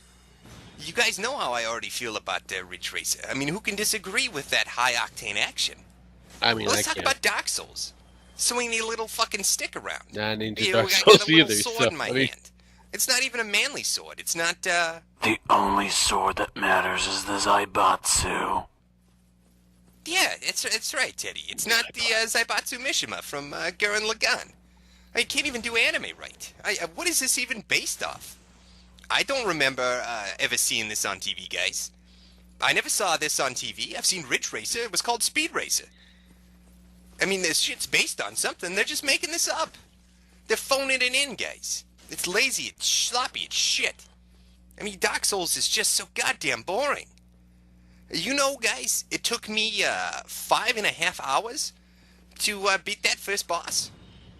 You guys know how I already feel about Ridge Racer. I mean, who can disagree with that high-octane action? I mean, let's talk about Dark Souls. Swing the little fucking stick around. Nah, Ninja I Dark got Souls a little either. sword in my hand. It's not even a manly sword. It's not, The only sword that matters is the Zaibatsu. Yeah, it's right, Teddy. It's not the Zaibatsu Mishima from Gurren Lagann. You can't even do anime right. What is this even based off? I don't remember ever seeing this on TV, guys. I never saw this on TV. I've seen Ridge Racer. It was called Speed Racer. I mean, this shit's based on something. They're just making this up. They're phoning it in, guys. It's lazy, it's sloppy, it's shit. I mean, Dark Souls is just so goddamn boring. You know, guys, it took me 5.5 hours to beat that first boss.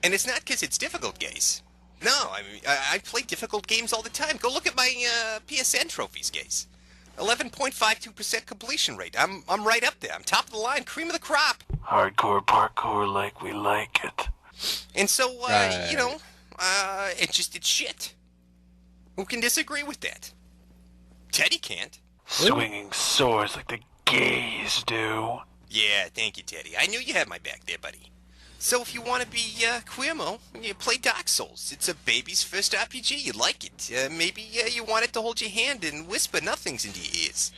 And it's not because it's difficult, guys. No, I mean, I play difficult games all the time. Go look at my PSN trophies, guys. 11.52% completion rate. I'm right up there. I'm top of the line, cream of the crop. Hardcore parkour like we like it. And so, you know, it's shit. Who can disagree with that? Teddy can't. Swinging swords like the gays do. Yeah, thank you, Teddy. I knew you had my back there, buddy. So if you want to be queermo, you play Dark Souls. It's a baby's first RPG. You like it. Maybe you want it to hold your hand and whisper nothings into your ears.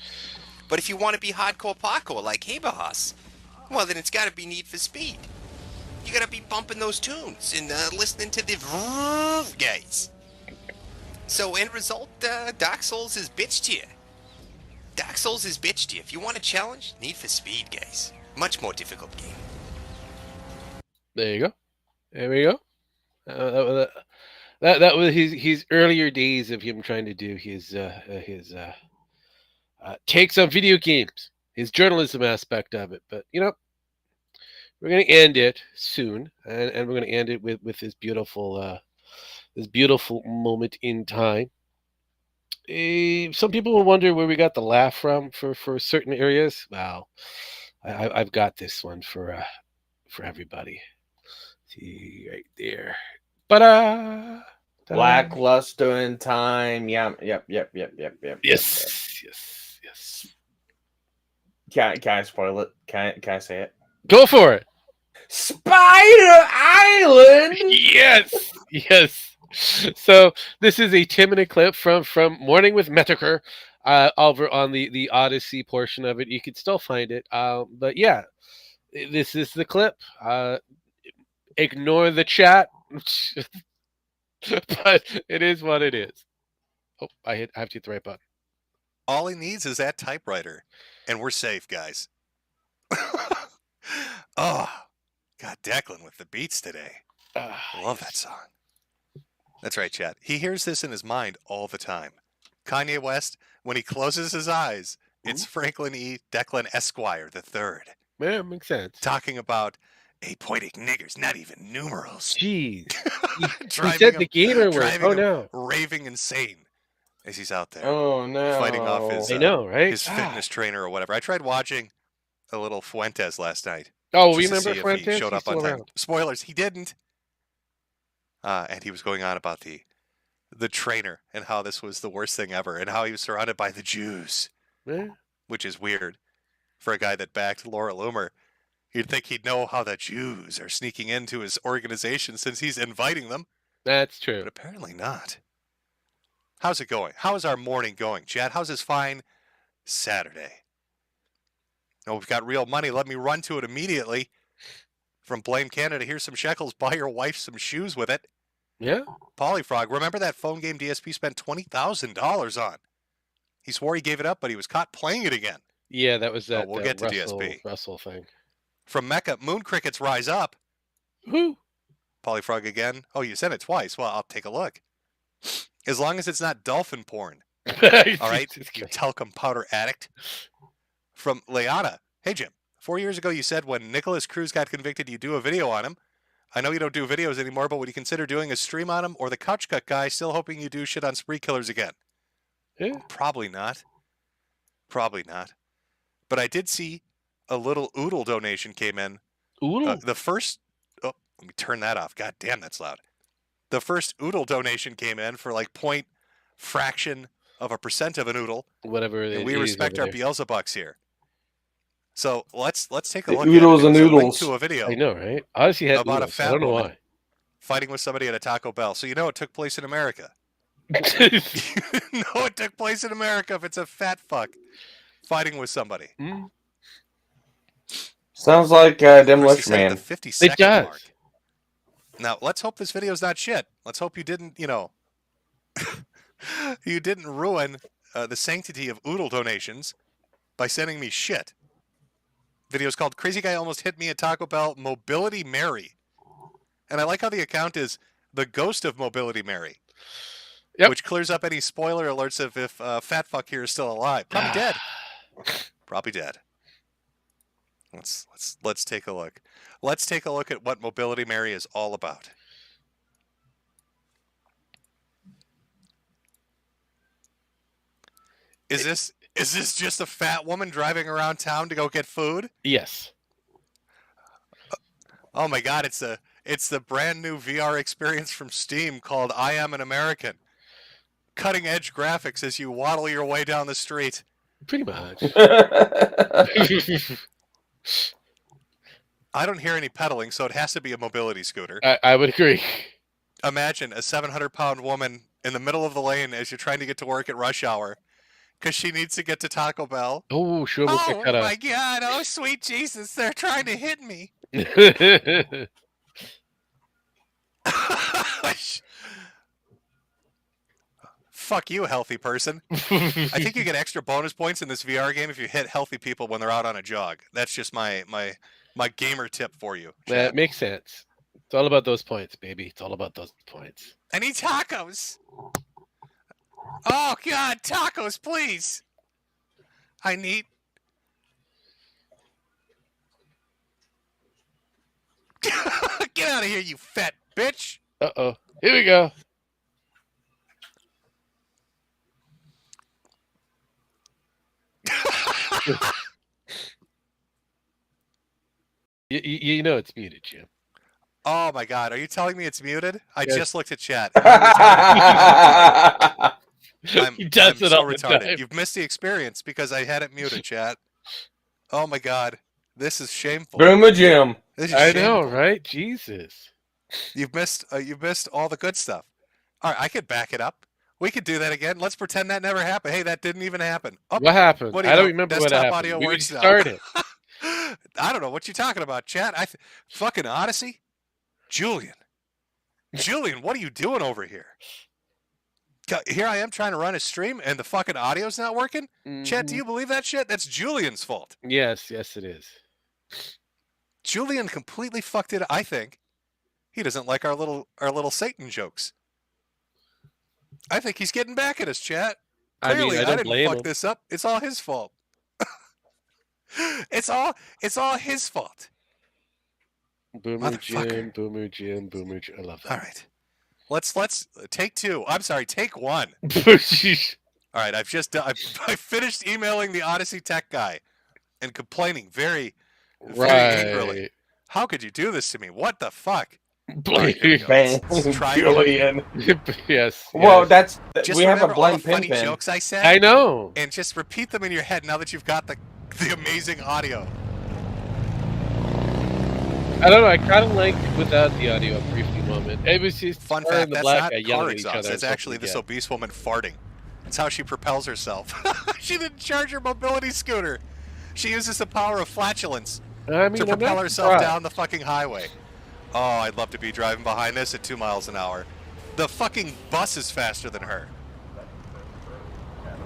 But if you want to be hardcore parkour like Haberhaus, well, then it's got to be Need for Speed. You got to be bumping those tunes and listening to the guys. So end result, Dark Souls is bitch tier. Dark Souls is bitch tier. If you want a challenge, Need for Speed, guys. Much more difficult game. There you go. There we go. That was his earlier days of him trying to do his takes on video games, his journalism aspect of it. But you know, we're going to end it soon, and we're going to end it with this beautiful moment in time. Some people will wonder where we got the laugh from for certain areas. Well, I've got this one for everybody. See right there. But lackluster in time. Yep. Yes. Can I spoil it? Can I say it? Go for it. Spider Island. Yes. So this is a 10-minute clip from Morning with Metokur over on the Odyssey portion of it. You can still find it. But yeah, this is the clip. Ignore the chat, but it is what it is. Oh, I have to hit the right button. All he needs is that typewriter, and we're safe, guys. Oh, God, Declan with the beats today. Love that song. That's right, chat. He hears this in his mind all the time. Kanye West, when he closes his eyes, it's Franklin E. Declan Esquire III. Yeah, makes sense. Talking about a poetic niggers, not even numerals. Jeez. He said the gamer word. Oh, no. Raving insane as he's out there. Oh, no. Fighting off his, I know, right? his fitness trainer or whatever. I tried watching a little Fuentes last night. Oh, we just to remember see if Fuentes? he showed He's up on still time. around. Spoilers, he didn't. And he was going on about the trainer and how this was the worst thing ever and how he was surrounded by the Jews, which is weird for a guy that backed Laura Loomer. You'd think he'd know how the Jews are sneaking into his organization since he's inviting them. That's true. But apparently not. How's it going? How is our morning going, Chad? How's this fine Saturday? Oh, we've got real money. Let me run to it immediately. From Blame Canada, here's some shekels. Buy your wife some shoes with it. Yeah. Polyfrog, remember that phone game DSP spent $20,000 on? He swore he gave it up, but he was caught playing it again. Yeah, that was that. We'll get to Russell, DSP. Russell thing. From Mecca, moon crickets rise up. Who? Polyfrog again. Oh, you said it twice. Well, I'll take a look. As long as it's not dolphin porn. All right, you talcum powder addict. From Leana. Hey, Jim. 4 years ago, you said when Nicholas Cruz got convicted, you'd do a video on him. I know you don't do videos anymore, but would you consider doing a stream on him or the Couch Cut guy? Still hoping you do shit on spree killers again. Yeah. Probably not. Probably not. But I did see a little oodle donation came in. Oodle? The first... Oh, let me turn that off. God damn, that's loud. The first oodle donation came in for like point fraction of a percent of an oodle. Whatever it is. And we respect our Beelzebucks here. So let's take a The look oodles at it. and It's a link noodles. to a video. I know, right? Odyssey had about oodles. a fat I don't know woman why. fighting with somebody at a Taco Bell. So you know it took place in America. You know it took place in America if it's a fat fuck fighting with somebody. Sounds like Demolition Man. The 50-second It does. mark. Now let's hope this video's not shit. Let's hope you didn't, you didn't ruin the sanctity of oodle donations by sending me shit. Video's called "Crazy Guy Almost Hit Me at Taco Bell." Mobility Mary, and I like how the account is the ghost of Mobility Mary, which clears up any spoiler alerts of if fat fuck here is still alive. Probably dead. Probably dead. Let's take a look. Let's take a look at what Mobility Mary is all about. Is this just a fat woman driving around town to go get food? Yes. Oh my God! It's the brand new VR experience from Steam called "I Am an American." Cutting edge graphics as you waddle your way down the street. Pretty much. I don't hear any pedaling, so it has to be a mobility scooter. I would agree. Imagine a 700-pound woman in the middle of the lane as you're trying to get to work at rush hour because she needs to get to Taco Bell. Oh, sure. Oh my God! Oh, sweet Jesus! They're trying to hit me. Fuck you, healthy person. I think you get extra bonus points in this VR game if you hit healthy people when they're out on a jog. That's just my gamer tip for you. That makes sense. It's all about those points, baby. It's all about those points. I need tacos. Oh God, tacos, please. I need. Get out of here, you fat bitch. Uh-oh. Here we go. You know it's muted, Jim. Oh my God, are you telling me it's muted? I Yes. just looked at chat. He does I'm it so all the retarded. time. You've missed the experience because I had it muted, chat. Oh my God, this is shameful. Boomer Jim. This is I shameful. know, right? Jesus. You've missed all the good stuff. All right, I could back it up. We could do that again. Let's pretend that never happened. Hey, that didn't even happen. Oh, What happened? what do I you don't know? remember what Desktop happened. audio We works now. restarted. I don't know what you're talking about, chat. Fucking Odyssey, Julian, what are you doing over here? Here I am trying to run a stream, and the fucking audio's not working. Chat, do you believe that shit? That's Julian's fault. Yes, it is. Julian completely fucked it. I think he doesn't like our little Satan jokes. I think he's getting back at us, chat. Clearly, I I don't blame didn't fuck him. this up. It's all his fault. It's all his fault. Boomer Motherfucker. Jim. I love that. All right. Let's take two. I'm sorry, take one. All right, I finished emailing the Odyssey tech guy. and complaining very angrily. How could you do this to me? What the fuck? Julian. Yes. Well, just we have a remember all the blank funny pin. jokes I said. I know. And just repeat them in your head now that you've got the amazing audio. I don't know. I kind of like without the audio a briefly moment. It was just fun her fact. and the That's black not guy yelling car at each exhaust. other. That's actually this obese woman farting. That's how she propels herself. She didn't charge her mobility scooter. She uses the power of flatulence to propel herself down the fucking highway. Oh, I'd love to be driving behind this at 2 miles an hour. The fucking bus is faster than her.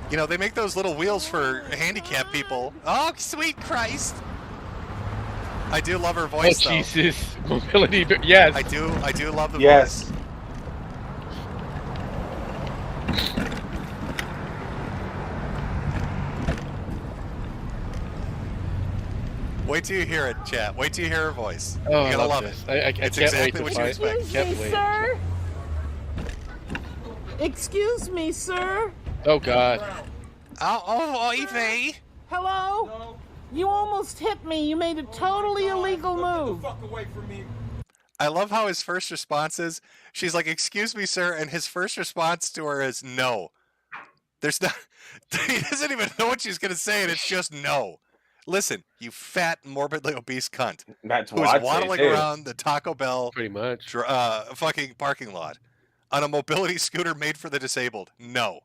You know, they make those little wheels for handicapped people. Oh, sweet Christ. I do love her voice, though. Jesus. Mobility, yes. I do love the voice. Wait till you hear it, chat. Wait till you hear her voice. Oh, You're gonna love this. it. I it's can't exactly wait what you expect. Excuse me, sir. Excuse me, sir. Oh, God. Oh, Evie. Hello? No. You almost hit me. You made a totally illegal move. Get the fuck away from me. I love how his first response is, she's like, "Excuse me, sir," and his first response to her is no. There's not. He doesn't even know what she's gonna say, and it's just no. Listen, you fat, morbidly obese cunt. That's who's what I'd waddling say, too. around the Taco Bell pretty much fucking parking lot on a mobility scooter made for the disabled. No.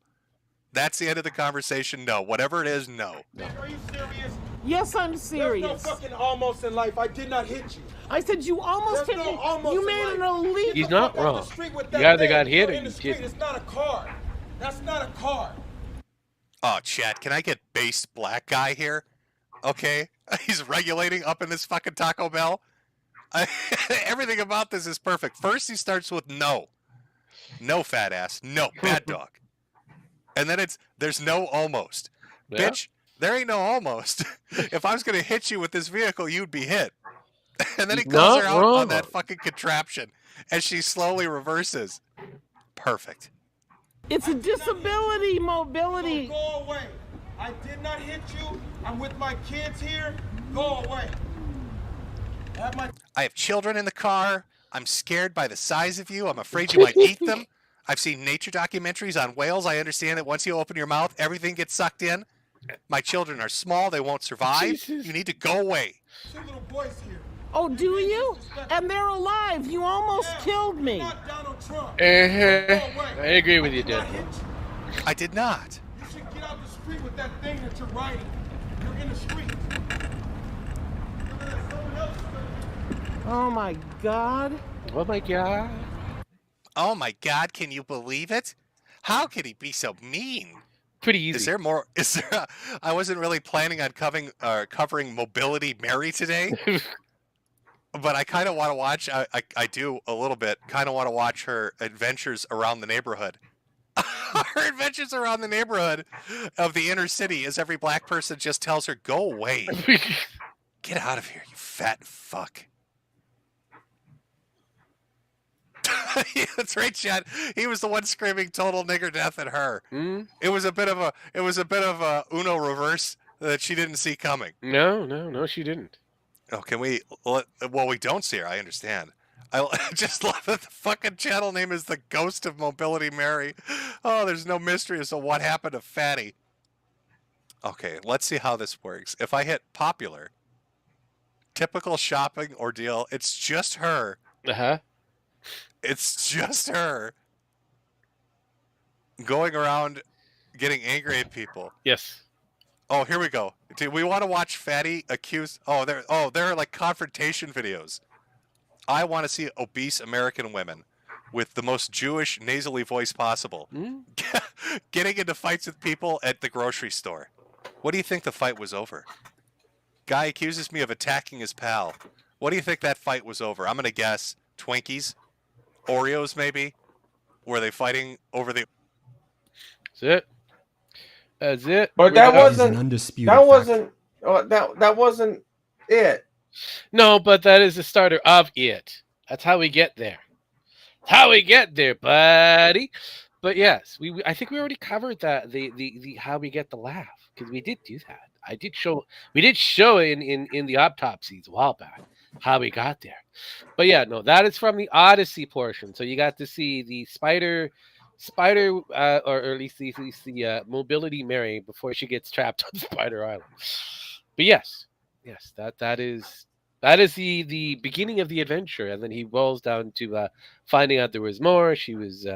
That's the end of the conversation. No. Whatever it is, no. Are you serious? Yes, I'm serious. There's no fucking almost in life. I did not hit you. I said you almost hit me. You made an illegal. He's not wrong. You either got hit or you didn't. It's not a car. That's not a car. Oh, chat, can I get based black guy here? Okay? He's regulating up in this fucking Taco Bell. Everything about this is perfect. First, he starts with no. No, fat ass. No, bad dog. And then there's no almost. Yeah. Bitch, there ain't no almost. If I was going to hit you with this vehicle, you'd be hit. And then he calls her out on that fucking contraption as she slowly reverses. Perfect. It's a disability mobility. Go away. I did not hit you. I'm with my kids here. Go away. I have children in the car. I'm scared by the size of you. I'm afraid you might eat them. I've seen nature documentaries on whales. I understand that once you open your mouth, everything gets sucked in. My children are small. They won't survive. Jesus. You need to go away. 2 little boys here. Oh, do you? And they're alive. You almost killed me. Trump. I agree with you, Dad. I did not. You should get out the street with that thing that you're riding. You're in the street. Oh my God. Oh my God. Oh my God, can you believe it? How could he be so mean? Pretty easy. Is there more? I wasn't really planning on covering Mobility Mary today. But I kind of want to watch, I do a little bit, kind of want to watch her adventures around the neighborhood. Her adventures around the neighborhood of the inner city as every black person just tells her, go away. Get out of here, you fat fuck. That's right, Chad. He was the one screaming total nigger death at her. Mm? It was a bit of a Uno reverse that she didn't see coming. No, she didn't. Oh, can we? Well, we don't see her. I understand. I just love that the fucking channel name is the Ghost of Mobility Mary. Oh, there's no mystery as to what happened to Fatty. Okay, let's see how this works. If I hit popular, typical shopping ordeal, it's just her. Uh-huh. It's just her going around getting angry at people. Yes. Oh, here we go. Do we want to watch Fatty accuse? Oh, there are like confrontation videos. I want to see obese American women with the most Jewish nasally voice possible getting into fights with people at the grocery store. What do you think the fight was over? Guy accuses me of attacking his pal. What do you think that fight was over? I'm going to guess Twinkies, Oreos maybe. Were they fighting over the... That's it. But that wasn't undisputed. That wasn't. That wasn't it. No, but that is the starter of it. That's how we get there. That's how we get there, buddy. But yes, I think we already covered that the how we get the laugh, because we did do that. we did show in the autopsies a while back how we got there. But yeah, no, that is from the Odyssey portion. So you got to see the spider, or at least the mobility Mary before she gets trapped on Spider Island. But yes, that is the beginning of the adventure, and then he rolls down to finding out there was more. She was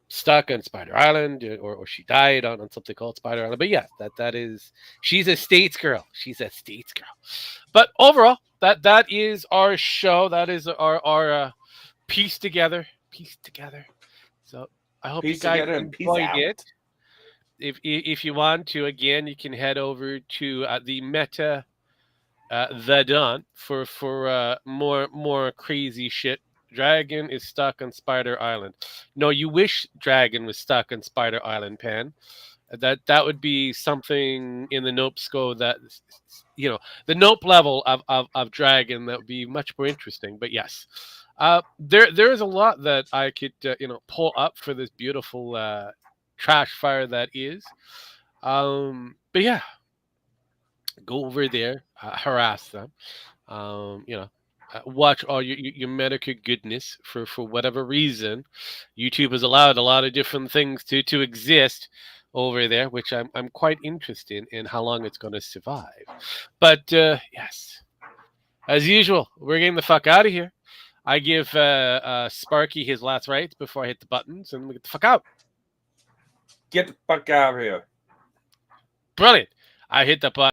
stuck on Spider Island, or she died on something called Spider Island. But yes, that is, she's a States girl. She's a States girl. But overall, that is our show. That is our piece together. So I hope you guys enjoyed it. If you want to, again, you can head over to the Meta the Dawn for more crazy shit. Dragon is stuck on Spider Island. No, you wish Dragon was stuck on Spider Island, Pan. That would be something in the Nope score that, the Nope level of Dragon, that would be much more interesting. But yes, there is a lot that I could pull up for this beautiful trash fire that is. But yeah, go over there, harass them. Watch all your Metokur goodness for whatever reason. YouTube has allowed a lot of different things to exist over there, which I'm quite interested in how long it's going to survive. But yes, as usual, we're getting the fuck out of here. I give Sparky his last rites before I hit the buttons, and we get the fuck out. Get the fuck out of here. Brilliant. I hit the button.